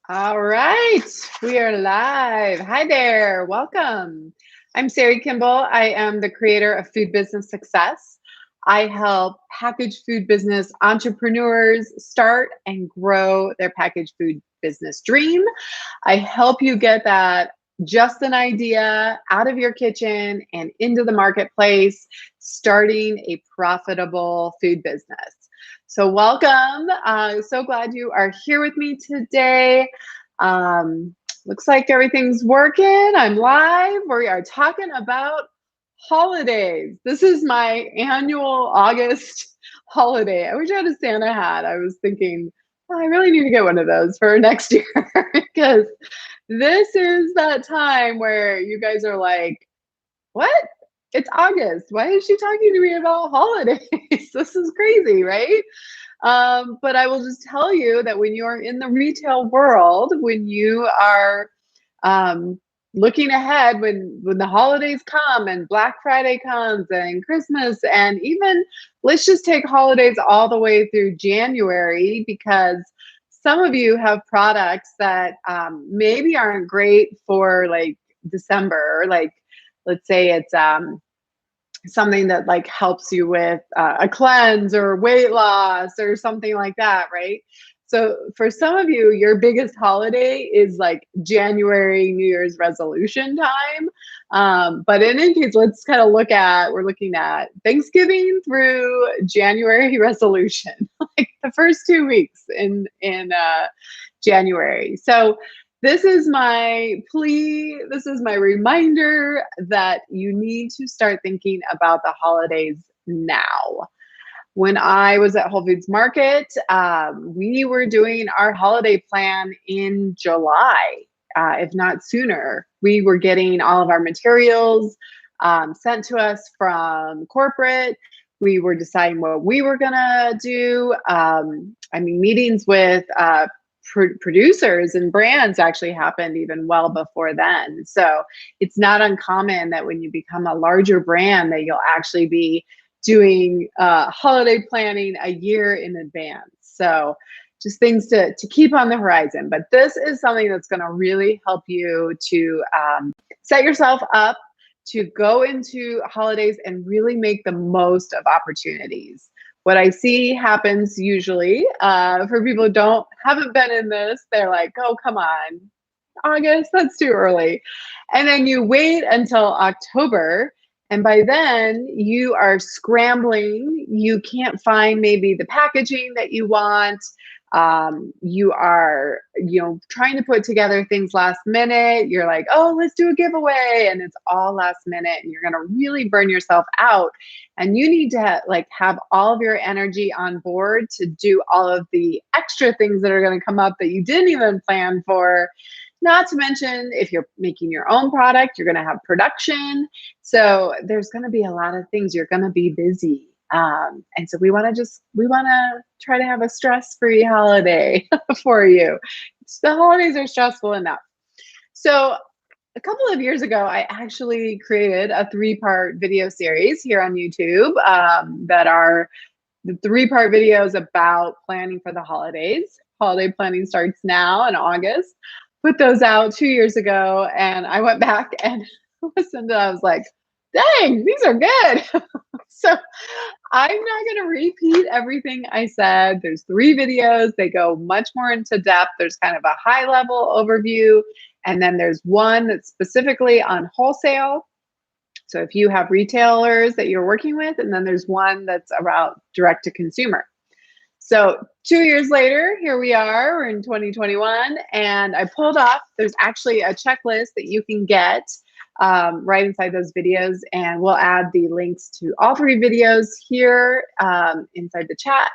All right, we are live. Hi there, welcome. I'm Sari Kimball. I am the creator of Food Business Success. I help packaged food business entrepreneurs start and grow their packaged food business dream. I help you get that just an idea out of your kitchen and into the marketplace, starting a profitable food business. So, welcome. So glad you are here with me today. Um, Looks like everything's working. I'm live. We are talking about holidays. This is my annual August holiday. I wish I had a Santa hat. I was thinking, "Oh, I really need to get one of those for next year because this is that time where you guys are like, what? It's August. Why is she talking to me about holidays? This is crazy, right? But I will just tell you that when you're in the retail world, when you are um, looking ahead, when the holidays come and Black Friday comes and Christmas, and even let's just take holidays all the way through January, because some of you have products that maybe aren't great for like December, like let's say it's something that like helps you with a cleanse or weight loss or something like that, right? So for some of you, your biggest holiday is like January New Year's resolution time. But in any case, let's kind of we're looking at Thanksgiving through January resolution, like the first 2 weeks in January. So this is my plea. This is my reminder that you need to start thinking about the holidays now. When I was at Whole Foods Market, we were doing our holiday plan in July, if not sooner. We were getting all of our materials sent to us from corporate. We were deciding what we were going to do. Meetings with producers and brands actually happened even well before then. So it's not uncommon that when you become a larger brand that you'll actually be doing holiday planning a year in advance. So just things to keep on the horizon. But this is something that's going to really help you to set yourself up to go into holidays and really make the most of opportunities. What I see happens usually for people who haven't been in this, they're like, oh, come on, August, that's too early. And then you wait until October, and by then you are scrambling. You can't find maybe the packaging that you want. You are, trying to put together things last minute. You're like, oh, let's do a giveaway. And it's all last minute, and you're going to really burn yourself out. And you need to have all of your energy on board to do all of the extra things that are going to come up that you didn't even plan for. Not to mention, if you're making your own product, you're going to have production. So there's going to be a lot of things. You're going to be busy. And so we want to try to have a stress-free holiday for you. The holidays are stressful enough. So a couple of years ago, I actually created a 3-part video series here on YouTube that are the 3-part videos about planning for the holidays. Holiday planning starts now in August. Put those out 2 years ago, and I went back and listened to. I was like, "Dang, these are good." So I'm not going to repeat everything I said. There's 3 videos. They go much more into depth. There's kind of a high level overview, and then there's one that's specifically on wholesale. So if you have retailers that you're working with, and then there's one that's about direct to consumer. So 2 years later, here we are, we're in 2021, and I pulled off, there's actually a checklist that you can get right inside those videos, and we'll add the links to all 3 videos here inside the chat.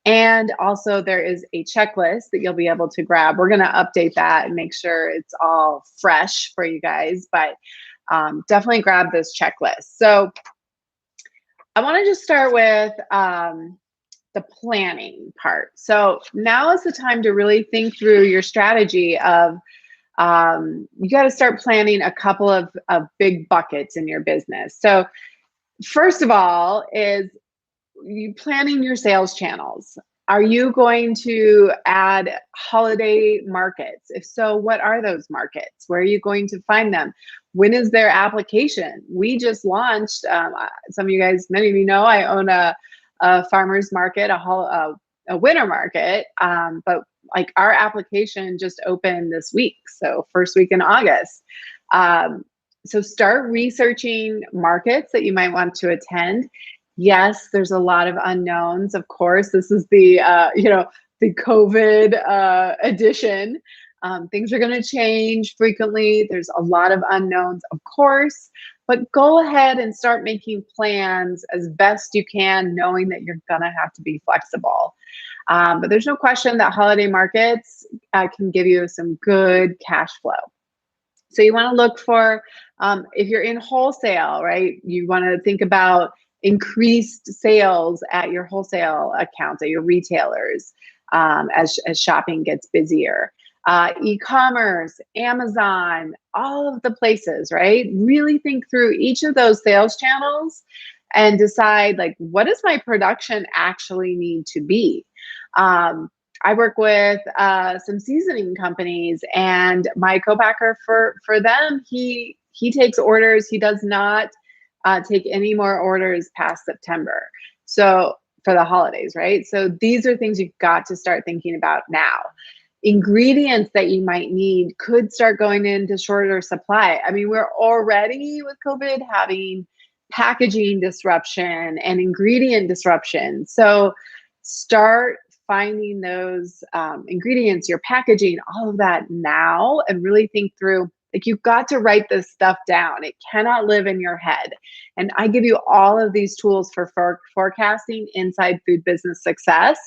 And also there is a checklist that you'll be able to grab. We're gonna update that and make sure it's all fresh for you guys, but definitely grab this checklist. So I wanna just start with the planning part. So now is the time to really think through your strategy of you got to start planning a couple of big buckets in your business. So first of all is you planning your sales channels. Are you going to add holiday markets? If so, what are those markets? Where are you going to find them? When is their application? We just launched, some of you guys, many of you know, I own a farmer's market, a winter market, but like our application just opened this week, so first week in August. So start researching markets that you might want to attend. Yes, there's a lot of unknowns. Of course, this is the the COVID edition. Things are going to change frequently. There's a lot of unknowns, of course, but go ahead and start making plans as best you can, knowing that you're going to have to be flexible. But there's no question that holiday markets can give you some good cash flow. So you want to look for, if you're in wholesale, right? You want to think about increased sales at your wholesale accounts, at your retailers, as shopping gets busier. E-commerce, Amazon, all of the places, right? Really think through each of those sales channels and decide, like, what does my production actually need to be? I work with some seasoning companies, and my co-packer for them, he takes orders. He does not take any more orders past September. So for the holidays, right? So these are things you've got to start thinking about now. Ingredients that you might need could start going into shorter supply. I mean, we're already with COVID having packaging disruption and ingredient disruption. So start finding those ingredients, your packaging, all of that now, and really think through, like, you've got to write this stuff down. It cannot live in your head. And I give you all of these tools for forecasting inside Food Business Success.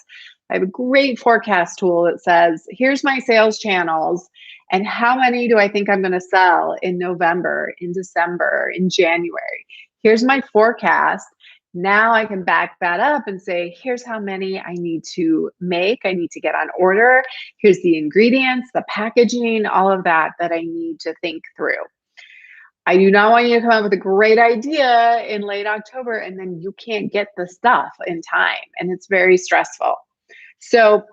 I have a great forecast tool that says, here's my sales channels and how many do I think I'm going to sell in November, in December, in January. Here's my forecast. Now I can back that up and say, here's how many I need to make. I need to get on order. Here's the ingredients, the packaging, all of that I need to think through. I do not want you to come up with a great idea in late October and then you can't get the stuff in time, and it's very stressful. So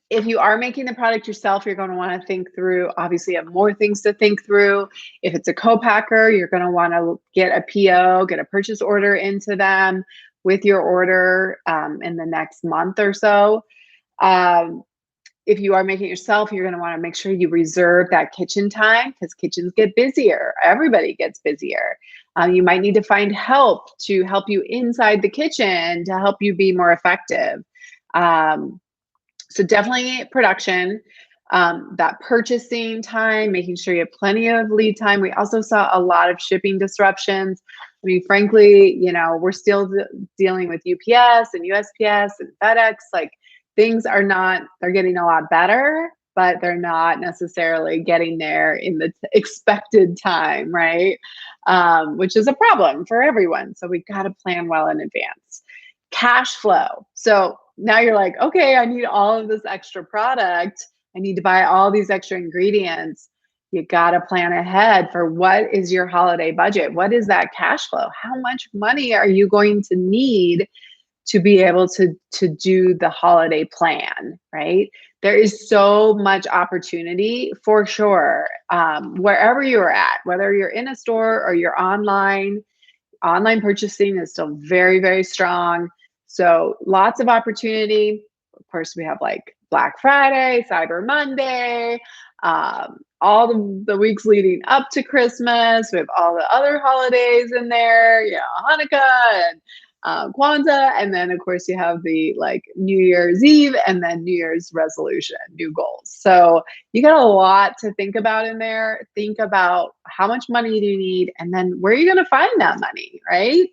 if you are making the product yourself, you're going to want to think through, obviously you have more things to think through. If it's a co-packer, you're going to want to get a PO, get a purchase order into them with your order in the next month or so. If you are making it yourself, you're going to want to make sure you reserve that kitchen time, because kitchens get busier. Everybody gets busier. You might need to find help to help you inside the kitchen to help you be more effective. So definitely production, that purchasing time, making sure you have plenty of lead time. We also saw a lot of shipping disruptions. I mean, frankly, we're still dealing with UPS and USPS and FedEx. Like, things they're getting a lot better, but they're not necessarily getting there in the expected time, right? Which is a problem for everyone. So we got to plan well in advance. Cash flow. So now you're like, okay, I need all of this extra product. I need to buy all these extra ingredients. You got to plan ahead for what is your holiday budget? What is that cash flow? How much money are you going to need to be able to do the holiday plan, right? There is so much opportunity for sure. Wherever you're at, whether you're in a store or you're online purchasing is still very, very strong. So lots of opportunity. Of course, we have like Black Friday, Cyber Monday, all the weeks leading up to Christmas. We have all the other holidays in there, Hanukkah and Kwanzaa, and then of course you have the New Year's Eve and then New Year's resolution, new goals. So you got a lot to think about in there. Think about how much money do you need, and then where are you going to find that money, right?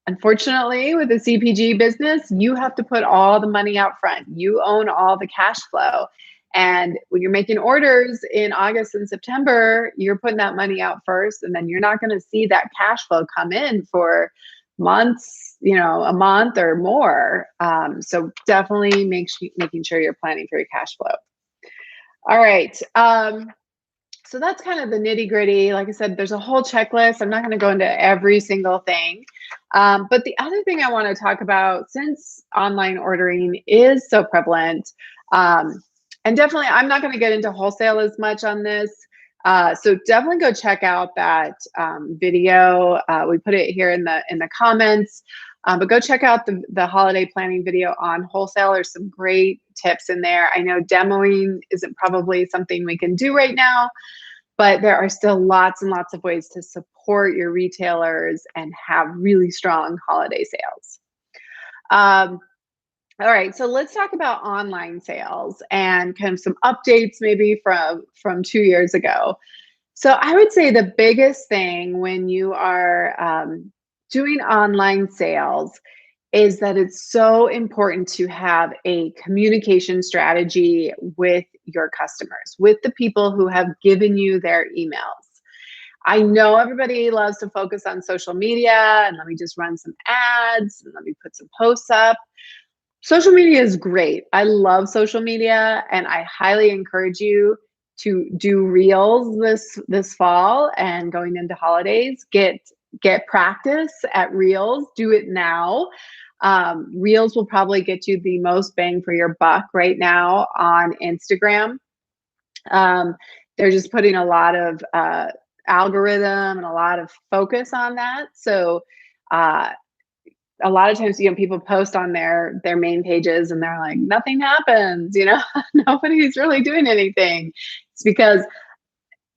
Unfortunately, with the CPG business, you have to put all the money out front. You own all the cash flow. And when you're making orders in August and September, you're putting that money out first, and then you're not going to see that cash flow come in for months, a month or more. So definitely making sure you're planning for your cash flow. All right. So that's kind of the nitty gritty. Like I said, there's a whole checklist. I'm not going to go into every single thing. But the other thing I want to talk about, since online ordering is so prevalent, um, and definitely I'm not going to get into wholesale as much on this. So definitely go check out that video. We put it here in the comments. But go check out the holiday planning video on wholesale. There's some great tips in there. I know demoing isn't probably something we can do right now, but there are still lots and lots of ways to support your retailers and have really strong holiday sales. All right, so let's talk about online sales and kind of some updates maybe from 2 years ago. So I would say the biggest thing when you are doing online sales is that it's so important to have a communication strategy with your customers, with the people who have given you their emails. I know everybody loves to focus on social media and let me just run some ads and let me put some posts up. Social media is great. I love social media and I highly encourage you to do reels this fall and going into holidays. Get practice at reels. Do it now. Reels will probably get you the most bang for your buck right now on Instagram. They're just putting a lot of algorithm and a lot of focus on that. So a lot of times, people post on their main pages and they're like, nothing happens, nobody's really doing anything. It's because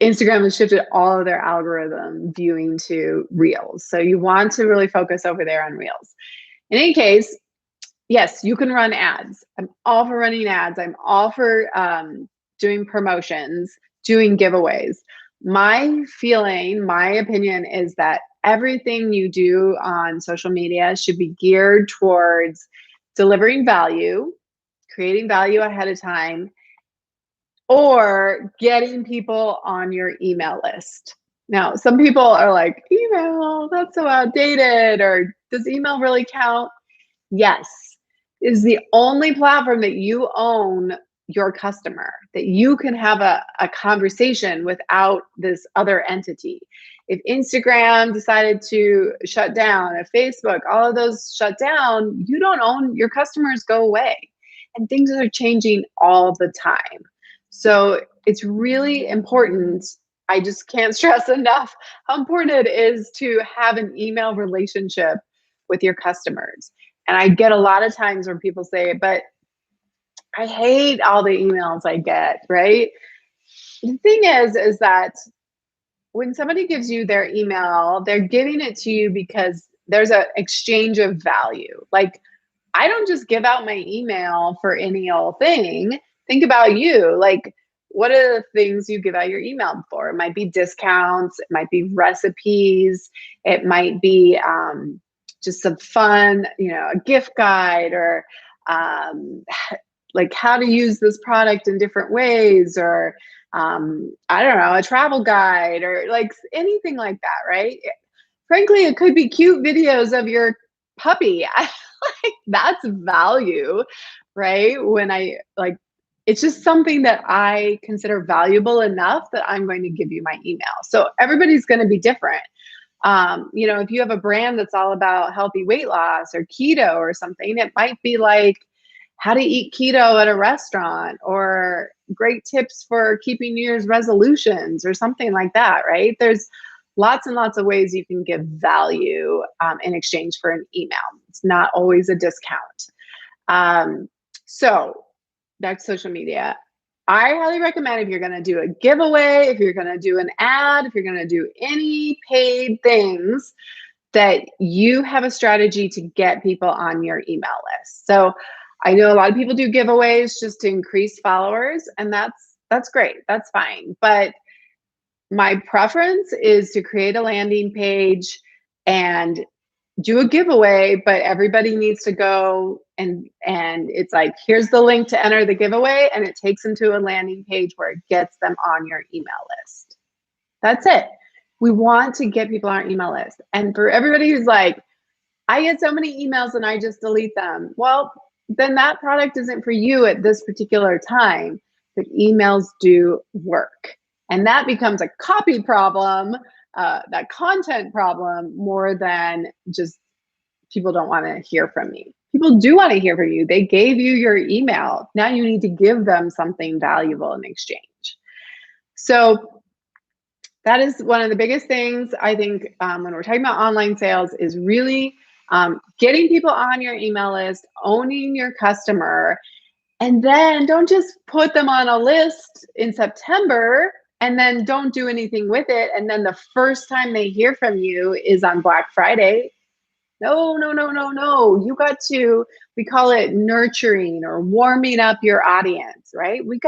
Instagram has shifted all of their algorithm viewing to reels. So you want to really focus over there on reels. In any case, yes, you can run ads. I'm all for running ads. I'm all for doing promotions, doing giveaways. My feeling, my opinion is that everything you do on social media should be geared towards delivering value, creating value ahead of time, or getting people on your email list. Now, some people are like, email, that's so outdated, or does email really count? Yes, it is the only platform that you own your customer, that you can have a conversation without this other entity. If Instagram decided to shut down, if Facebook, all of those shut down, you don't own your customers, go away. And things are changing all the time. So it's really important. I just can't stress enough how important it is to have an email relationship with your customers. And I get a lot of times where people say, but I hate all the emails I get, right? The thing is that when somebody gives you their email, they're giving it to you because there's an exchange of value. Like, I don't just give out my email for any old thing. Think about you. Like, what are the things you give out your email for? It might be discounts, it might be recipes, it might be just some fun, a gift guide, or like how to use this product in different ways, or I don't know, a travel guide, or like anything like that, right? Frankly, it could be cute videos of your puppy. Like, that's value, right? When it's just something that I consider valuable enough that I'm going to give you my email. So everybody's going to be different. If you have a brand that's all about healthy weight loss or keto or something, it might be like how to eat keto at a restaurant, or great tips for keeping New Year's resolutions or something like that, right? There's lots and lots of ways you can give value in exchange for an email. It's not always a discount. So that's social media. I highly recommend, if you're going to do a giveaway, if you're going to do an ad, if you're going to do any paid things, that you have a strategy to get people on your email list. So I know a lot of people do giveaways just to increase followers, and that's great. That's fine. But my preference is to create a landing page and do a giveaway, but everybody needs to go and it's like, here's the link to enter the giveaway, and it takes them to a landing page where it gets them on your email list. That's it. We want to get people on our email list. And for everybody who's like, I get so many emails and I just delete them. Well, then that product isn't for you at this particular time. But emails do work. And that becomes a copy problem, that content problem, more than just people don't want to hear from me. People do want to hear from you. They gave you your email. Now you need to give them something valuable in exchange. So that is one of the biggest things I think when we're talking about online sales is really getting people on your email list, owning your customer, and then don't just put them on a list in September and then don't do anything with it. And then the first time they hear from you is on Black Friday. No, no, no, no, no. You got to, we call it nurturing or warming up your audience, right? We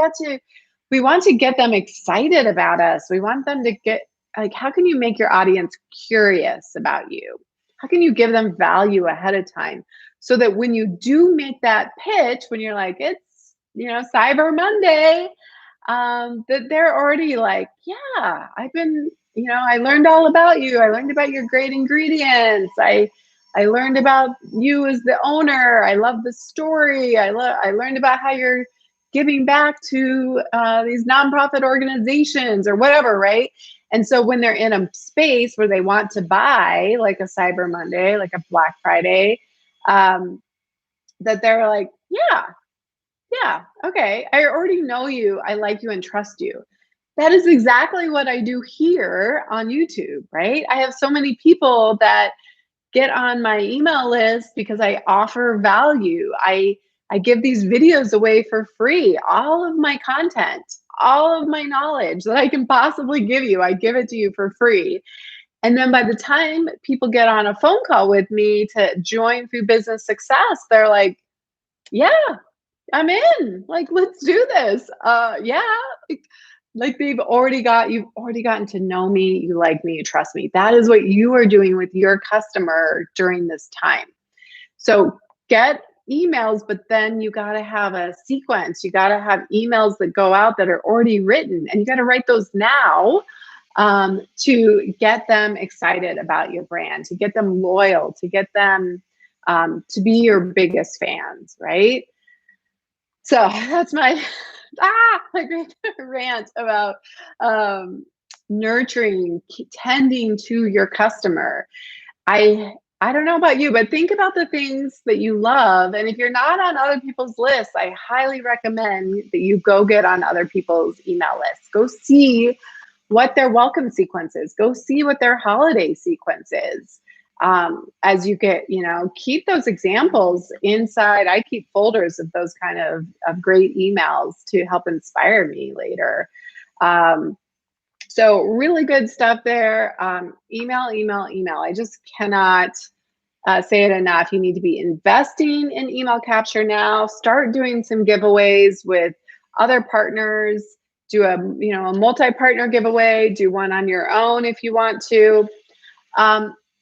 want to get them excited about us. We want them to get, like, how can you make your audience curious about you? How can you give them value ahead of time so that when you do make that pitch, when you're like, it's, Cyber Monday, that they're already like, yeah, I've been, I learned all about you. I learned about your great ingredients. I learned about you as the owner. I love the story. I learned about how you're giving back to these nonprofit organizations or whatever, right? And so when they're in a space where they want to buy, like a Cyber Monday, like a Black Friday, that they're like, yeah, okay, I already know you. I like you and trust you. That is exactly what I do here on YouTube, right? I have so many people that get on my email list because I offer value. I give these videos away for free. All of my content, all of my knowledge that I can possibly give you, I give it to you for free. And then by the time people get on a phone call with me to join Food Business Success, they're like, yeah, I'm in. Like, let's do this. Yeah. Like you've already gotten to know me, you like me, you trust me. That is what you are doing with your customer during this time. So get emails, but then you got to have a sequence. You got to have emails that go out that are already written, and you got to write those now to get them excited about your brand, to get them loyal, to get them to be your biggest fans, right? So that's my my great rant about nurturing, tending to your customer. I don't know about you, but think about the things that you love. And if you're not on other people's lists, I highly recommend that you go get on other people's email lists. Go see what their welcome sequence is. Go see what their holiday sequence is. As you get, keep those examples inside. I keep folders of those kind of great emails to help inspire me later. So really good stuff there. Email, email, email. I just cannot say it enough. You need to be investing in email capture now. Start doing some giveaways with other partners. Do a multi-partner giveaway. Do one on your own if you want to.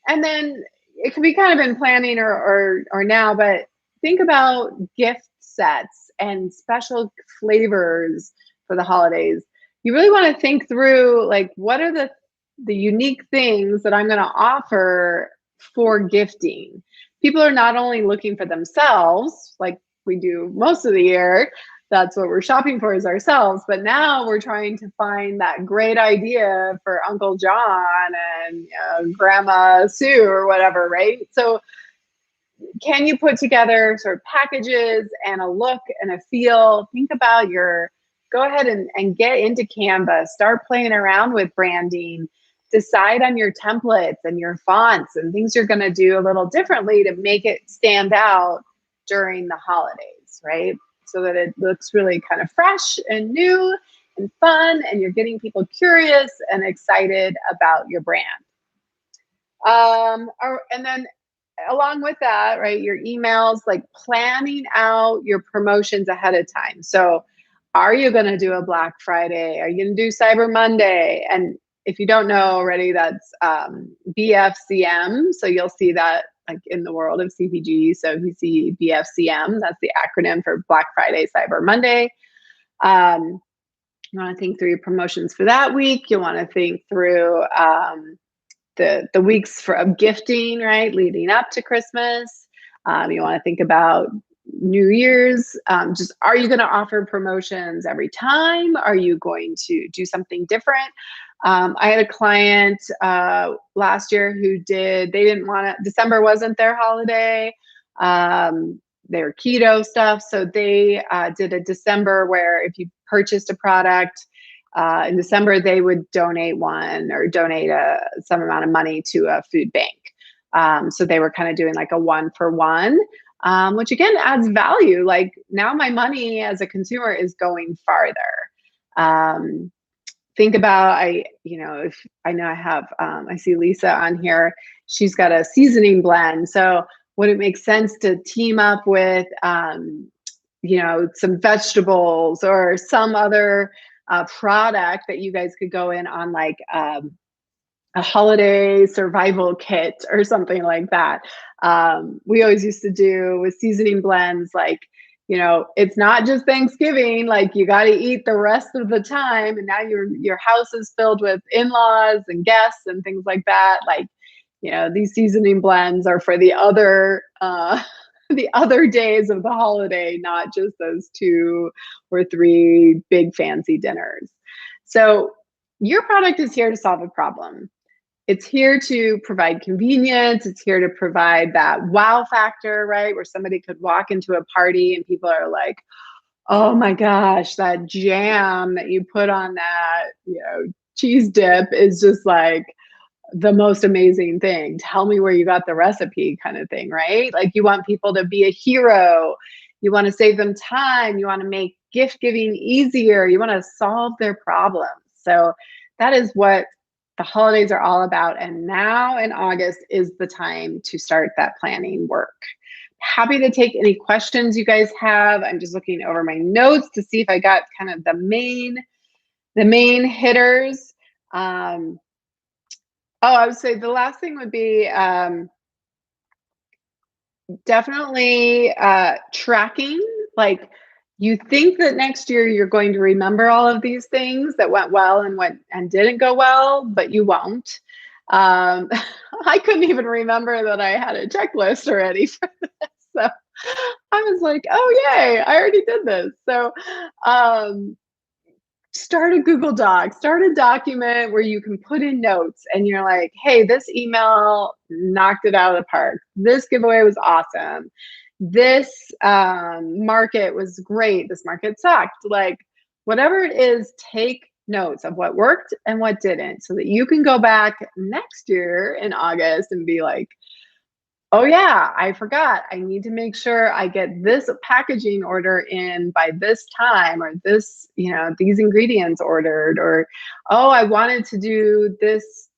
And then it can be kind of in planning or now, but think about gift sets and special flavors for the holidays. You really want to think through, like, what are the unique things that I'm going to offer for gifting? People are not only looking for themselves, like we do most of the year. That's what we're shopping for, is ourselves. But now we're trying to find that great idea for Uncle John and Grandma Sue or whatever, right? So can you put together sort of packages and a look and a feel? Think about go ahead and get into Canva, start playing around with branding, decide on your templates and your fonts and things you're going to do a little differently to make it stand out during the holidays, right? So that it looks really kind of fresh and new and fun, and you're getting people curious and excited about your brand. And then along with that, right, your emails, like planning out your promotions ahead of time. So are you going to do a Black Friday? Are you going to do Cyber Monday? And if you don't know already, that's BFCM. So you'll see that like in the world of CPG. So if you see BFCM, that's the acronym for Black Friday, Cyber Monday. You want to think through your promotions for that week. You want to think through the weeks of gifting, right, leading up to Christmas. You want to think about New Year's, just are you going to offer promotions every time? Are you going to do something different? I had a client last year who they didn't want to, December wasn't their holiday. Their keto stuff. So they did a December where if you purchased a product in December, they would donate some amount of money to a food bank. So they were kind of doing like a 1-for-1, which again adds value. Like now my money as a consumer is going farther. Think about, if I know I have, I see Lisa on here, she's got a seasoning blend. So would it make sense to team up with, some vegetables or some other product that you guys could go in on, like a holiday survival kit or something like that? We always used to do with seasoning blends, like, it's not just Thanksgiving, like you got to eat the rest of the time. And now your house is filled with in-laws and guests and things like that. Like, these seasoning blends are for the other the other days of the holiday, not just those 2 or 3 big fancy dinners. So your product is here to solve a problem. It's here to provide convenience. It's here to provide that wow factor, right? Where somebody could walk into a party and people are like, oh my gosh, that jam that you put on that, cheese dip is just like the most amazing thing. Tell me where you got the recipe, kind of thing, right? Like you want people to be a hero. You want to save them time. You want to make gift giving easier. You want to solve their problems. So that is what the holidays are all about. And now in August is the time to start that planning work. Happy to take any questions you guys have. I'm just looking over my notes to see if I got kind of the main hitters. I would say the last thing would be definitely tracking. Like, you think that next year you're going to remember all of these things that went well and didn't go well, but you won't. I couldn't even remember that I had a checklist already for this. So I was like, oh yay, I already did this. So start a Google Doc, start a document where you can put in notes and you're like, hey, this email knocked it out of the park. This giveaway was awesome. This market was great. This market sucked. Like, whatever it is, take notes of what worked and what didn't so that you can go back next year in August and be like, oh yeah, I forgot. I need to make sure I get this packaging order in by this time, or this, these ingredients ordered, or, oh, I wanted to do this,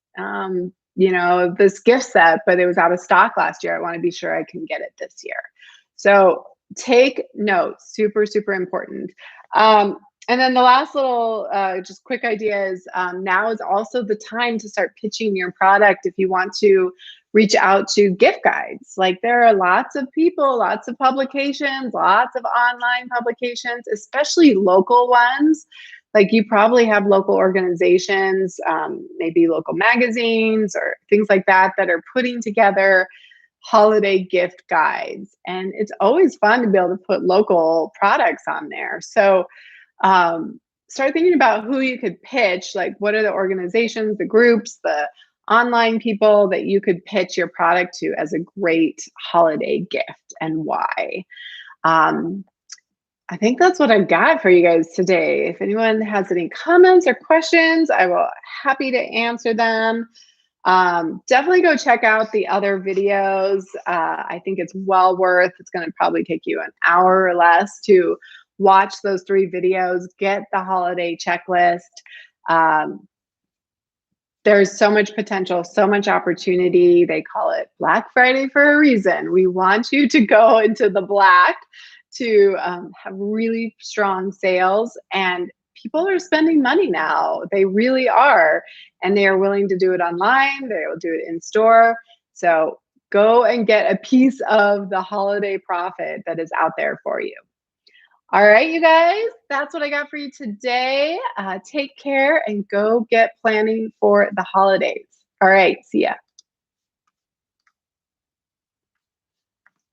this gift set, but it was out of stock last year. I want to be sure I can get it this year. So take notes, super, super important. And then the last little just quick idea is now is also the time to start pitching your product if you want to reach out to gift guides. Like, there are lots of people, lots of publications, lots of online publications, especially local ones. Like, you probably have local organizations, maybe local magazines or things like that are putting together holiday gift guides. And it's always fun to be able to put local products on there. So start thinking about who you could pitch. Like, what are the organizations, the groups, the online people that you could pitch your product to as a great holiday gift, and why? I think that's what I've got for you guys today. If anyone has any comments or questions, I will happy to answer them. Definitely go check out the other videos. I think it's well worth. It's going to probably take you an hour or less to watch those 3 videos, get the holiday checklist. There's so much potential, so much opportunity. They call it Black Friday for a reason. We want you to go into the black to have really strong sales, and people are spending money now. They really are, and they are willing to do it online. They will do it in store. So go and get a piece of the holiday profit that is out there for you. All right, you guys, that's what I got for you today. Take care and go get planning for the holidays. All right, see ya.